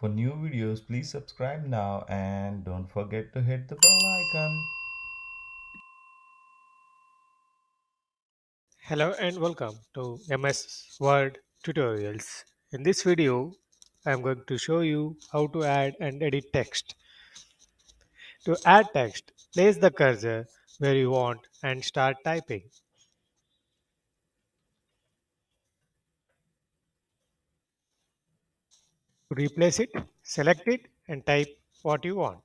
For new videos, please subscribe now and don't forget to hit the bell icon. Hello and welcome to MS Word tutorials. In this video, I am going to show you how to add and edit text. To add text, place the cursor where you want and start typing. To replace it, select it and type what you want.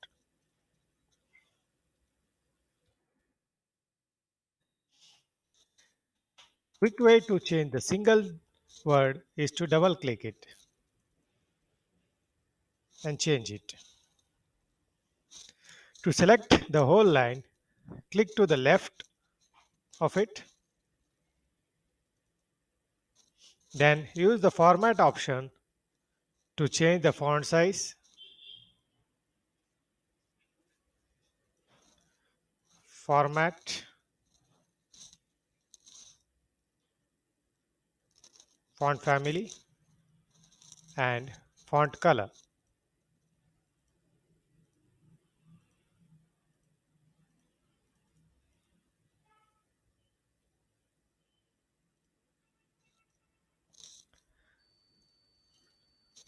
Quick way to change the single word is to double click it and change it. To select the whole line, click to the left of it, then use the format option to change the font size, format, font family, and font color.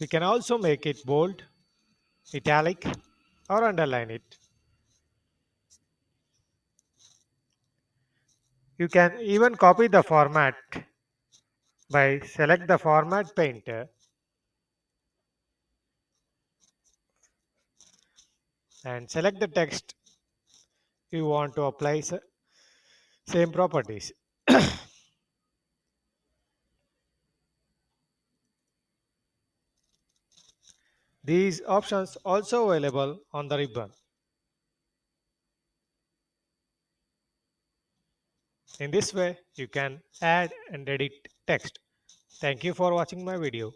We can also make it bold, italic, or underline it. You can even copy the format by select the format painter and select the text you want to apply same properties. These options also available on the ribbon. In this way, you can add and edit text. Thank you for watching my video.